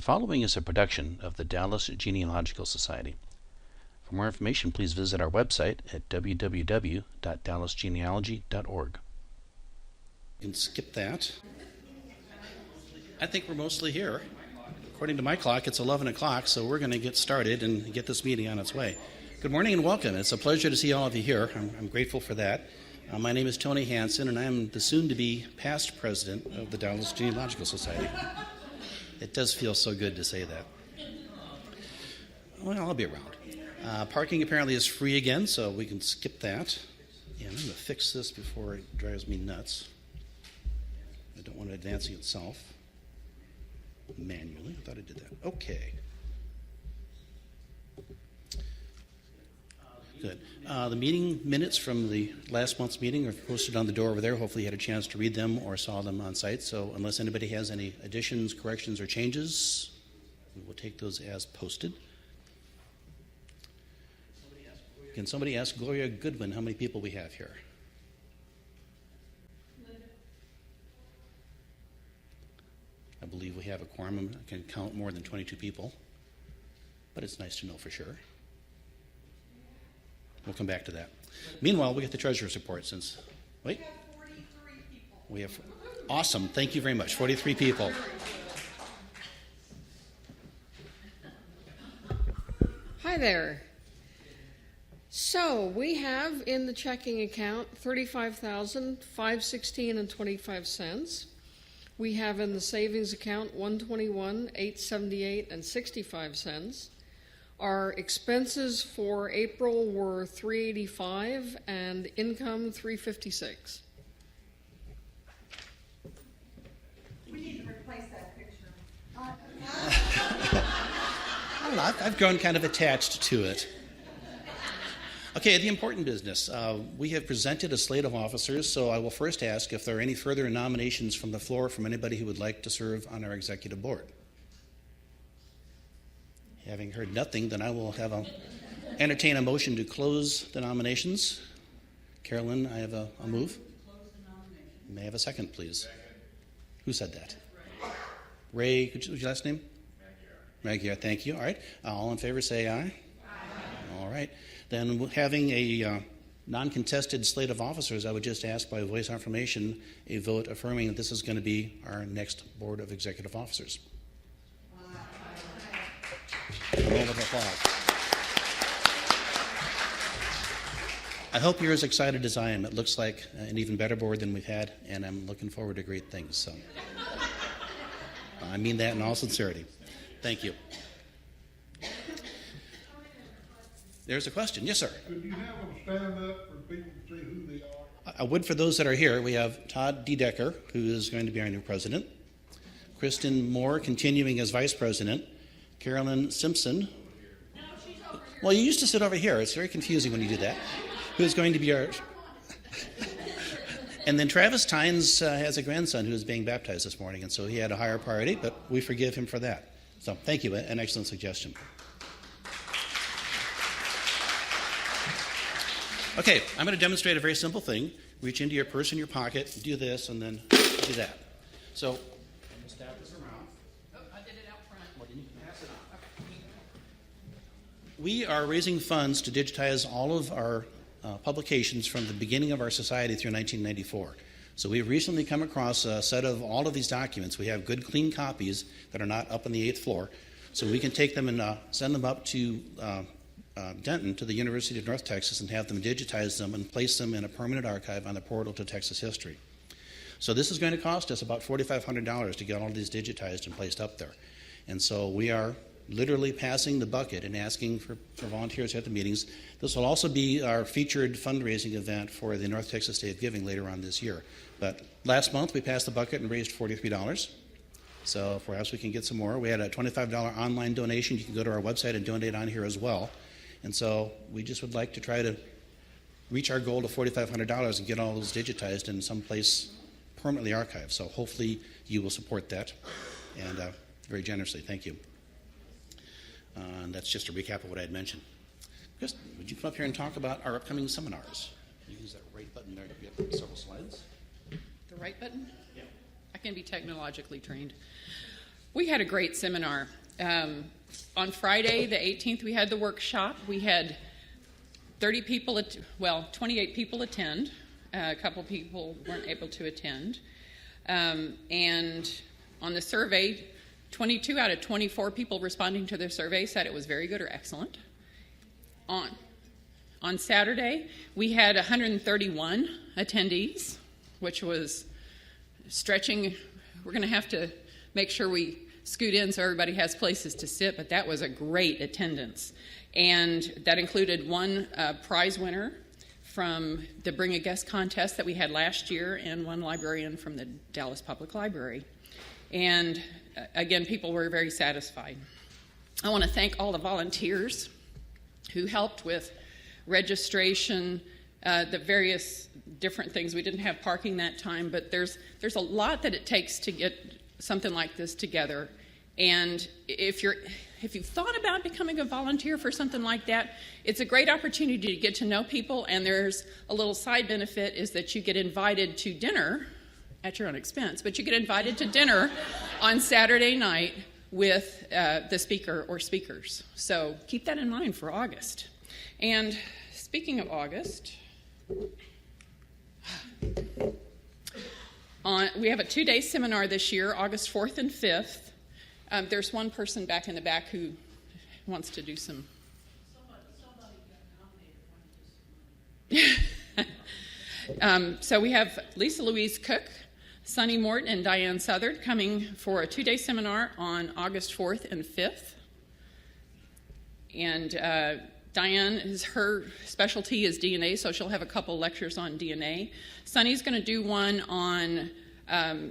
following is a production of the Dallas Genealogical Society. For more information, please visit our website at www.dallasgenealogy.org. You can skip that. I think we're mostly here. According to my clock, it's 11 o'clock, so we're going to get started and get this meeting on its way. Good morning and welcome. It's a pleasure to see all of you here. I'm grateful for that. My name is Tony Hansen, and I'm the soon-to-be past president of the Dallas Genealogical Society. It does feel so good to say that. Well, I'll be around. Parking apparently is free again, so we can skip that. And I'm going to fix this before it drives me nuts. I don't want it advancing itself manually. I thought I did that. Okay. Good. The meeting minutes from the last month's meeting are posted on the door over there. Hopefully you had a chance to read them or saw them on site. So unless anybody has any additions, corrections, or changes, we will take those as posted. Can somebody ask Gloria Goodwin how many people we have here? I believe we have a quorum. I can count more than 22 people, but it's nice to know for sure. We'll come back to that. Meanwhile, we get the treasurer's report since... Wait. We have 43 people. We have... Awesome. Thank you very much. 43 people. Hi there. So we have in the checking account $35,516.25. We have in the savings account $121,878.65. Our expenses for April were $385 and income $356. We need to replace that picture. I don't know. I've grown kind of attached to it. Okay, the important business. We have presented a slate of officers, so I will first ask if there are any further nominations from the floor from anybody who would like to serve on our executive board. Having heard nothing, then I will entertain a motion to close the nominations. Carolyn, I have a move. May I have a second, please? Second. Who said that? Ray, what's your last name? Magyar, thank you. All right. All in favor say aye. Aye. All right. Then having a non-contested slate of officers, I would just ask by voice affirmation a vote affirming that this is going to be our next board of executive officers. A round of applause. I hope you're as excited as I am. It looks like an even better board than we've had, and I'm looking forward to great things. So I mean that in all sincerity. Thank you. There's a question. Yes, sir. Could you have them stand up for people to see who they are? I would for those that are here. We have Todd Dedecker, who is going to be our new president. Kristen Moore, continuing as vice president. Carolyn Simpson. No, she's over here. Well, you used to sit over here. It's very confusing when you do that. Who's going to be our... And then Travis Tynes has a grandson who is being baptized this morning, and so he had a higher priority, but we forgive him for that. So thank you. An excellent suggestion. Okay, I'm going to demonstrate a very simple thing. Reach into your purse in your pocket, do this, and then do that. So I'm going to stab this around. We are raising funds to digitize all of our publications from the beginning of our society through 1994. So we've recently come across a set of all of these documents. We have good, clean copies that are not up on the 8th floor. So we can take them and send them up to Denton, to the University of North Texas, and have them digitize them and place them in a permanent archive on the portal to Texas history. So this is going to cost us about $4,500 to get all these digitized and placed up there. And so we are literally passing the bucket and asking for volunteers at the meetings. This will also be our featured fundraising event for the North Texas Day of Giving later on this year. But last month we passed the bucket and raised $43. So perhaps we can get some more. We had a $25 online donation. You can go to our website and donate on here as well. And so we just would like to try to reach our goal of $4,500 and get all those digitized in some place permanently archived. So hopefully you will support that, and very generously. Thank you. And that's just a recap of what I had mentioned. Chris, would you come up here and talk about our upcoming seminars? You use that right button there to get several slides. The right button? Yeah. I can be technologically trained. We had a great seminar. On Friday, the 18th, we had the workshop. We had 28 people attend. A couple people weren't able to attend. And on the survey, 22 out of 24 people responding to their survey said it was very good or excellent. On Saturday, we had 131 attendees, which was stretching. We're going to have to make sure we scoot in so everybody has places to sit, but that was a great attendance. And that included one prize winner from the Bring a Guest contest that we had last year and one librarian from the Dallas Public Library. And again, people were very satisfied. I want to thank all the volunteers who helped with registration, the various different things. We didn't have parking that time, but there's a lot that it takes to get something like this together. And if you've thought about becoming a volunteer for something like that, it's a great opportunity to get to know people, and there's a little side benefit is that you get invited to dinner at your own expense, but you get invited to dinner on Saturday night with the speaker or speakers. So keep that in mind for August. And speaking of August, we have a 2-day seminar this year, August 4th and 5th. There's one person back in the back who wants to do some. So we have Lisa Louise Cook, Sunny Morton, and Diane Southard coming for a 2-day seminar on August 4th and 5th. And Diane, her specialty is DNA, so she'll have a couple lectures on DNA. Sunny's going to do one on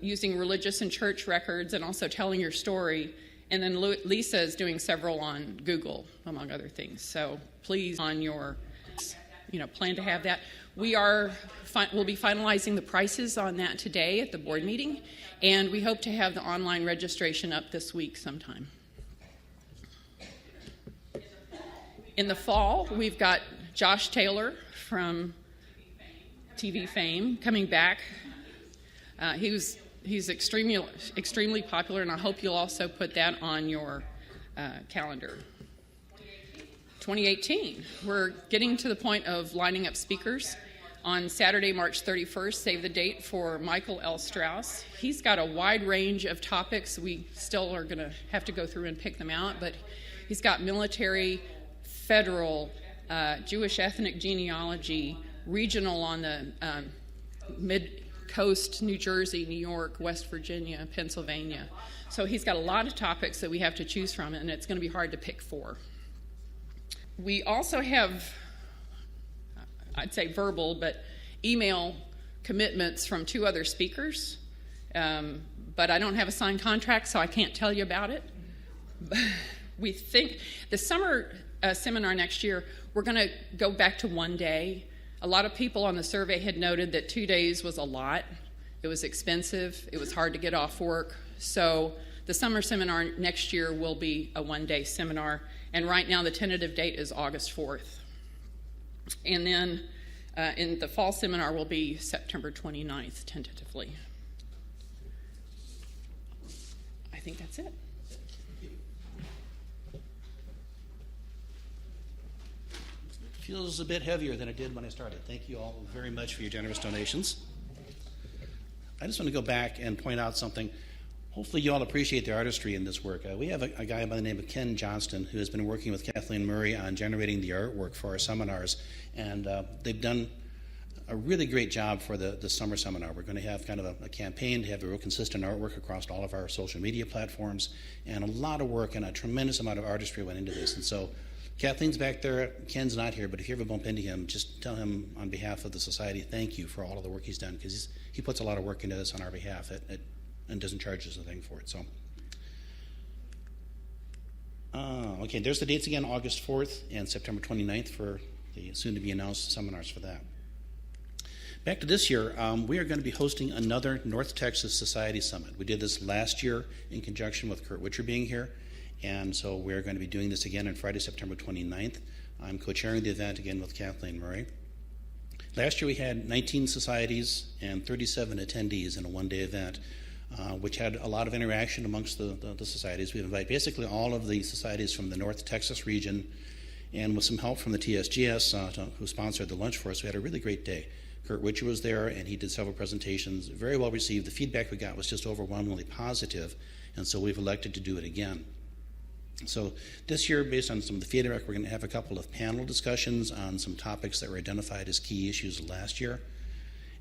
using religious and church records and also telling your story. And then Lisa is doing several on Google, among other things. So please, on your plan to have that. We'll be finalizing the prices on that today at the board meeting, and we hope to have the online registration up this week sometime. In the fall, we've got Josh Taylor from TV fame coming back. He's extremely popular, and I hope you'll also put that on your calendar. 2018, we're getting to the point of lining up speakers. On Saturday, March 31st, save the date for Michael L. Strauss. He's got a wide range of topics. We still are going to have to go through and pick them out, but he's got military, federal, Jewish ethnic genealogy, regional on the mid-coast, New Jersey, New York, West Virginia, Pennsylvania. So he's got a lot of topics that we have to choose from, and it's going to be hard to pick 4. We also have, I'd say verbal, but email commitments from 2 other speakers. But I don't have a signed contract, so I can't tell you about it. We think the summer seminar next year, we're going to go back to 1 day. A lot of people on the survey had noted that 2 days was a lot. It was expensive. It was hard to get off work. So the summer seminar next year will be a 1-day seminar. And right now the tentative date is August 4th. And then in the fall seminar will be September 29th, tentatively. I think that's it. Feels a bit heavier than it did when I started. Thank you all very much for your generous donations. I just want to go back and point out something. Hopefully you all appreciate the artistry in this work. We have a guy by the name of Ken Johnston who has been working with Kathleen Murray on generating the artwork for our seminars, and they've done a really great job for the summer seminar. We're going to have kind of a campaign to have a real consistent artwork across all of our social media platforms, and a lot of work and a tremendous amount of artistry went into this. And so Kathleen's back there, Ken's not here, but if you ever bump into him, just tell him on behalf of the Society, thank you for all of the work he's done, because he puts a lot of work into this on our behalf and doesn't charge us a thing for it. So, okay, there's the dates again, August 4th and September 29th for the soon-to-be-announced seminars for that. Back to this year, we are going to be hosting another North Texas Society Summit. We did this last year in conjunction with Kurt Witcher being here. And so we're going to be doing this again on Friday, September 29th. I'm co-chairing the event again with Kathleen Murray. Last year we had 19 societies and 37 attendees in a 1-day event. which had a lot of interaction amongst the societies. We invited basically all of the societies from the North Texas region, and with some help from the TSGS, who sponsored the lunch for us, we had a really great day. Kurt Witcher was there, and he did several presentations, very well received. The feedback we got was just overwhelmingly positive, and so we've elected to do it again. So this year, based on some of the feedback, we're going to have a couple of panel discussions on some topics that were identified as key issues last year.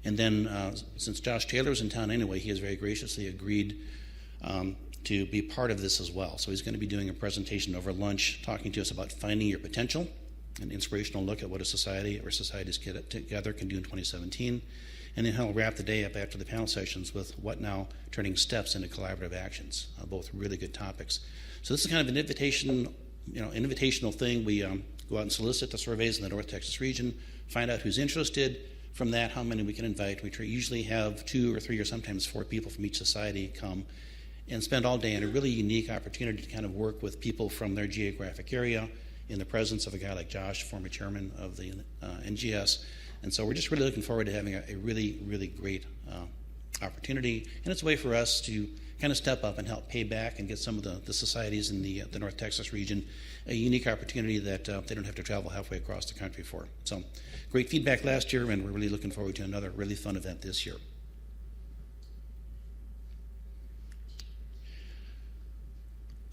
And then, since Josh Taylor's in town anyway, he has very graciously agreed to be part of this as well. So he's going to be doing a presentation over lunch, talking to us about finding your potential, an inspirational look at what a society or societies together can do in 2017. And then he'll wrap the day up after the panel sessions with what now, turning steps into collaborative actions, both really good topics. So this is kind of an invitational thing. We go out and solicit the surveys in the North Texas region, find out who's interested. From that, how many we can invite. We usually have 2 or 3 or sometimes 4 people from each society come and spend all day in a really unique opportunity to kind of work with people from their geographic area in the presence of a guy like Josh, former chairman of the NGS. And so we're just really looking forward to having a really, really great opportunity. And it's a way for us to kind of step up and help pay back and get some of the societies in the North Texas region a unique opportunity that they don't have to travel halfway across the country for. So great feedback last year, and we're really looking forward to another really fun event this year.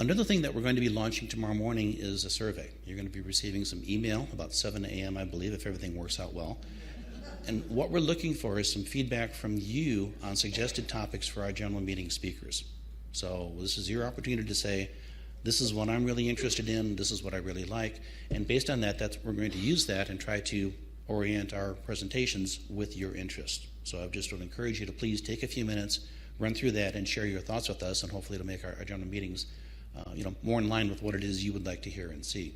Another thing that we're going to be launching tomorrow morning is a survey. You're going to be receiving some email about 7 a.m., I believe, if everything works out well. And what we're looking for is some feedback from you on suggested topics for our general meeting speakers. So this is your opportunity to say, this is what I'm really interested in, this is what I really like, and based on that, we're going to use that and try to orient our presentations with your interest. So I just would encourage you to please take a few minutes, run through that, and share your thoughts with us, and hopefully it'll make our general meetings more in line with what it is you would like to hear and see.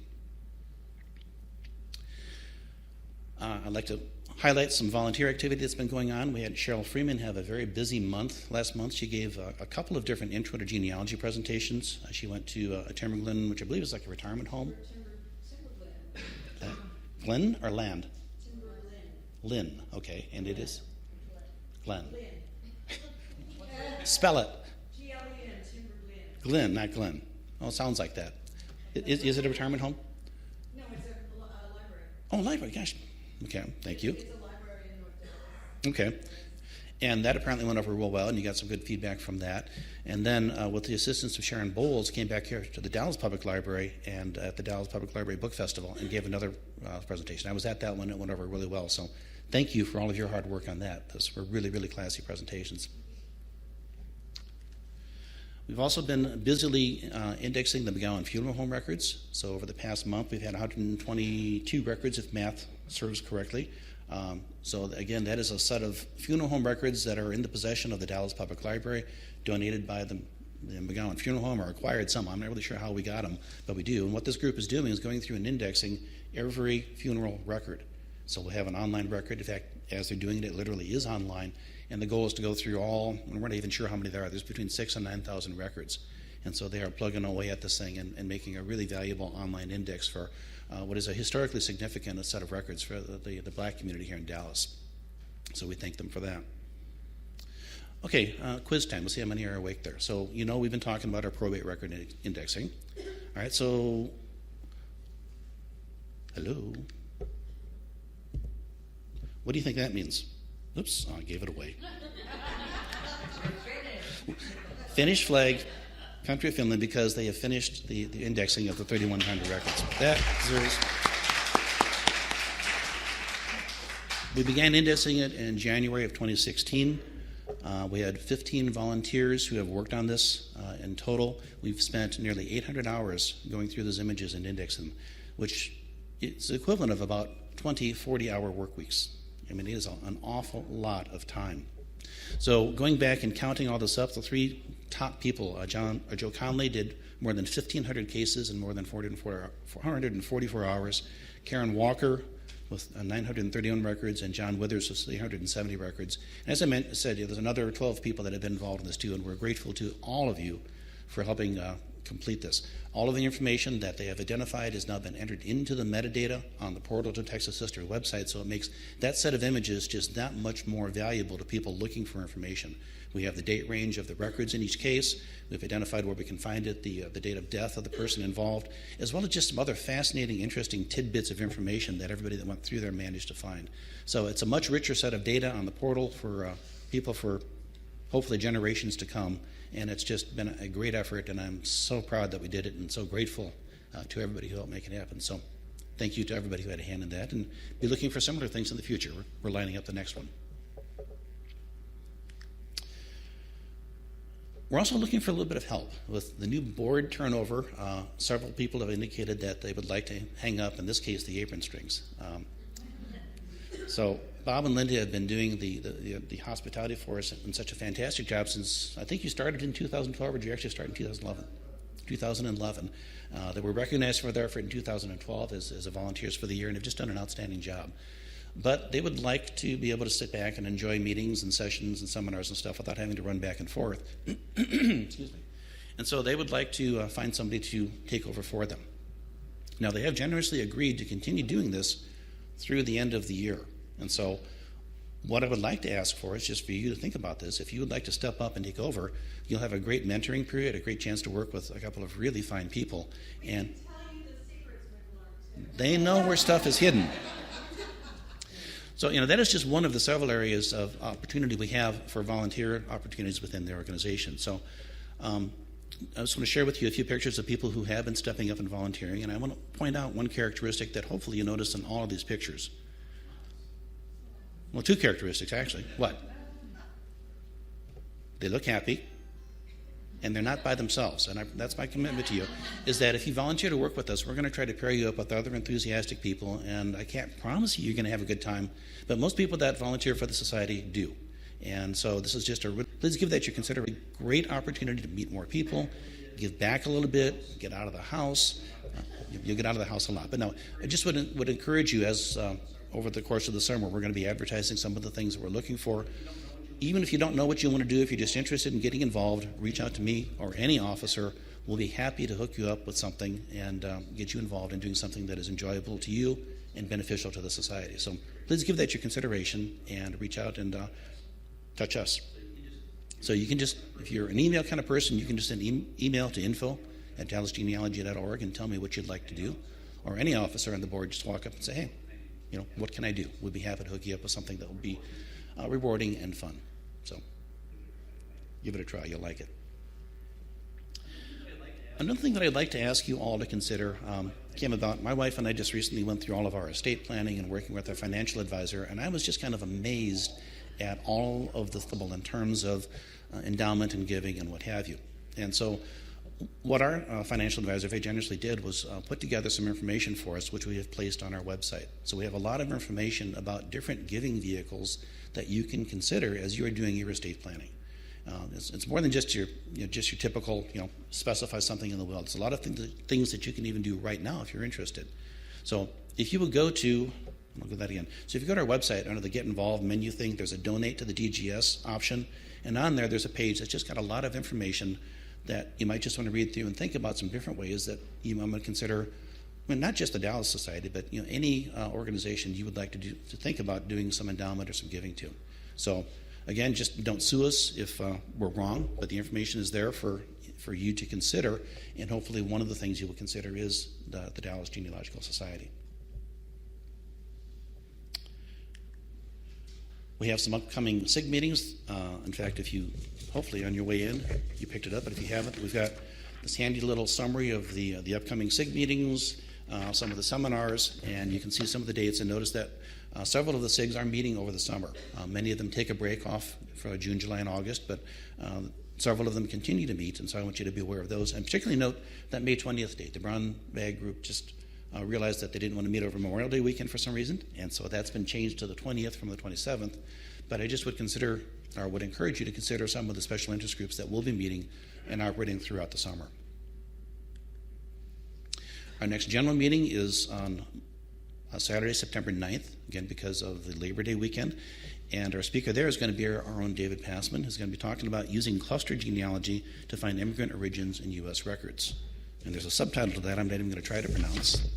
I'd like to highlight some volunteer activity that's been going on. We had Cheryl Freeman have a very busy month. Last month she gave a couple of different intro to genealogy presentations. She went to a Timberglen, which I believe is like a retirement home. Glen or Land? Lynn, okay, and it is? Glen. Spell it. G-L-E-N, Timberglen. Glen, not Glen. Oh, it sounds like that. Is it a retirement home? No, it's a library. Oh, library, gosh. Okay, thank you. It's a library in North Dallas. Okay. And that apparently went over real well, and you got some good feedback from that. And then with the assistance of Sharon Bowles, came back here to the Dallas Public Library and at the Dallas Public Library Book Festival and gave another presentation. I was at that one. It went over really well. So thank you for all of your hard work on that. Those were really, really classy presentations. We've also been busily indexing the McGowan funeral home records. So over the past month, we've had 122 records, if math serves correctly. So again, that is a set of funeral home records that are in the possession of the Dallas Public Library, donated by the McGowan Funeral Home, or acquired some. I'm not really sure how we got them, but we do. And what this group is doing is going through and indexing every funeral record. So we'll have an online record. In fact, as they're doing it, it literally is online. And the goal is to go through all, and we're not even sure how many there are. There's between 6,000 and 9,000 records. And so they are plugging away at this thing and making a really valuable online index for what is a historically significant set of records for the black community here in Dallas. So we thank them for that. Okay, quiz time. Let's see how many are awake there. So we've been talking about our probate record indexing. All right, so hello. What do you think that means? Oops, I gave it away. Finnish flag, country of Finland, because they have finished the indexing of the 3,100 records. That deserves. We began indexing it in January of 2016. We had 15 volunteers who have worked on this in total. We've spent nearly 800 hours going through those images and indexing them, which is the equivalent of about 20, 40-hour work weeks. I mean, it is an awful lot of time. So going back and counting all this up, the 3 top people, Joe Conley did more than 1,500 cases in more than 444 hours. Karen Walker with 931 records, and John Withers with 370 records. And as I said, there's another 12 people that have been involved in this too, and we're grateful to all of you for helping complete this. All of the information that they have identified has now been entered into the metadata on the Portal to Texas History website, so it makes that set of images just that much more valuable to people looking for information. We have the date range of the records in each case. We've identified where we can find it, the date of death of the person involved, as well as just some other fascinating, interesting tidbits of information that everybody that went through there managed to find. So it's a much richer set of data on the portal for people for hopefully generations to come, and it's just been a great effort, and I'm so proud that we did it and so grateful to everybody who helped make it happen. So thank you to everybody who had a hand in that, and be looking for similar things in the future. We're lining up the next one. We're also looking for a little bit of help. With the new board turnover, several people have indicated that they would like to hang up, in this case, the apron strings. So Bob and Linda have been doing the hospitality for us and such a fantastic job since, I think you started in 2012, or did you actually start in 2011? 2011. They were recognized for their effort in 2012 as volunteers for the year, and have just done an outstanding job. But they would like to be able to sit back and enjoy meetings and sessions and seminars and stuff without having to run back and forth. Excuse me. And so they would like to find somebody to take over for them. Now, they have generously agreed to continue doing this through the end of the year. And so what I would like to ask for is just for you to think about this. If you would like to step up and take over, you'll have a great mentoring period, a great chance to work with a couple of really fine people. And they know where stuff is hidden. So, that is just one of the several areas of opportunity we have for volunteer opportunities within the organization. So I just want to share with you a few pictures of people who have been stepping up and volunteering, and I want to point out one characteristic that hopefully you notice in all of these pictures. Well, two characteristics, actually. What? They look happy, and they're not by themselves. And that's my commitment to you, is that if you volunteer to work with us, we're going to try to pair you up with other enthusiastic people, and I can't promise you you're going to have a good time, but most people that volunteer for the society do. And so this is just please give that your consideration. Great opportunity to meet more people, give back a little bit, get out of the house. You'll get out of the house a lot. But no, I just would encourage you, as over the course of the summer, we're going to be advertising some of the things that we're looking for. Even if you don't know what you want to do, if you're just interested in getting involved, reach out to me or any officer. We'll be happy to hook you up with something and get you involved in doing something that is enjoyable to you and beneficial to the society. So please give that your consideration and reach out and touch us. So you can just, if you're an email kind of person, you can just send email to info@dallasgenealogy.org and tell me what you'd like to do. Or any officer on the board, just walk up and say, hey, what can I do? We'd be happy to hook you up with something that will be rewarding and fun. So give it a try. You'll like it. Another thing that I'd like to ask you all to consider came about. My wife and I just recently went through all of our estate planning and working with our financial advisor, and I was just kind of amazed at all of the in terms of endowment and giving and what have you. And so what our financial advisor very generously did was put together some information for us, which we have placed on our website. So we have a lot of information about different giving vehicles that you can consider as you are doing your estate planning. It's more than just your typical, specify something in the will. It's a lot of things that you can even do right now if you're interested. So if you would go to, I'll do that again. So if you go to our website, under the Get Involved menu thing, there's a Donate to the DGS option, and on there's a page that's just got a lot of information that you might just want to read through and think about some different ways that you might consider, not just the Dallas Society, but any organization you would like to think about doing some endowment or some giving to. So again, just don't sue us if we're wrong, but the information is there for you to consider, and hopefully one of the things you will consider is the Dallas Genealogical Society. We have some upcoming SIG meetings. In fact, if you, hopefully on your way in, you picked it up, but if you haven't, we've got this handy little summary of the upcoming SIG meetings, some of the seminars, and you can see some of the dates and notice that several of the SIGs are meeting over the summer. Many of them take a break off for June, July, and August, but several of them continue to meet, and so I want you to be aware of those. And particularly note that May 20th date. The Brown Bag Group just realized that they didn't want to meet over Memorial Day weekend for some reason, and so that's been changed to the 20th from the 27th. But I just would consider, or would encourage you to consider some of the special interest groups that will be meeting and operating throughout the summer. Our next general meeting is on Saturday, September 9th, again because of the Labor Day weekend. And our speaker there is going to be our own David Passman, who's going to be talking about using cluster genealogy to find immigrant origins in U.S. records. And there's a subtitle to that I'm not even going to try to pronounce.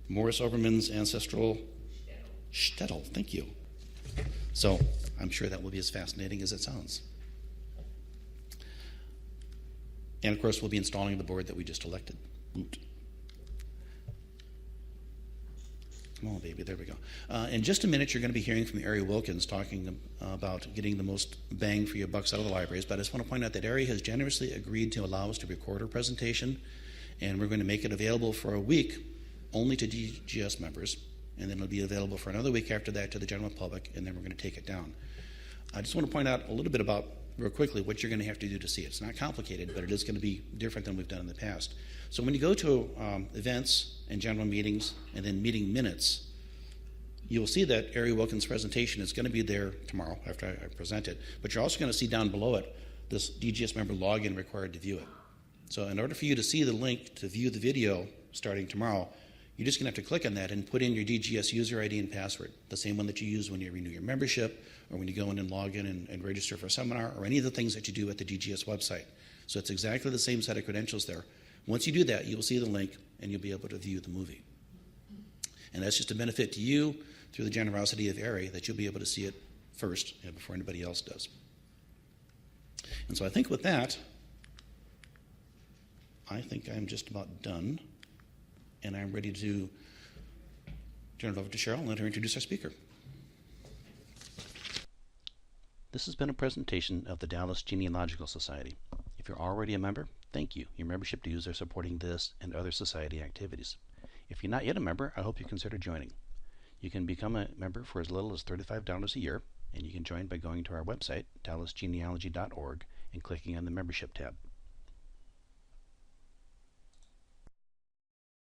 Morris Oberman's ancestral shtetl. Thank you. So I'm sure that will be as fascinating as it sounds. And of course, we'll be installing the board that we just elected. Woot. Come on, baby, there we go. In just a minute, you're going to be hearing from Ari Wilkins talking about getting the most bang for your bucks out of the libraries, but I just want to point out that Ari has generously agreed to allow us to record her presentation, and we're going to make it available for a week only to DGS members, and then it'll be available for another week after that to the general public, and then we're going to take it down. I just want to point out a little bit about, real quickly, what you're going to have to do to see it. It's not complicated, but it is going to be different than we've done in the past. So when you go to events and general meetings and then meeting minutes, you'll see that Ari Wilkins' presentation is going to be there tomorrow after I present it, but you're also going to see down below it this DGS member login required to view it. So in order for you to see the link to view the video starting tomorrow, you're just going to have to click on that and put in your DGS user ID and password, the same one that you use when you renew your membership or when you go in and log in and register for a seminar or any of the things that you do at the DGS website. So it's exactly the same set of credentials there. Once you do that, you will see the link and you'll be able to view the movie. And that's just a benefit to you through the generosity of Ari that you'll be able to see it first before anybody else does. And so I think with that, I think I'm just about done. And I'm ready to turn it over to Cheryl and let her introduce our speaker. This has been a presentation of the Dallas Genealogical Society. If you're already a member, thank you. Your membership dues are supporting this and other society activities. If you're not yet a member, I hope you consider joining. You can become a member for as little as $35 a year, and you can join by going to our website, dallasgenealogy.org, and clicking on the membership tab.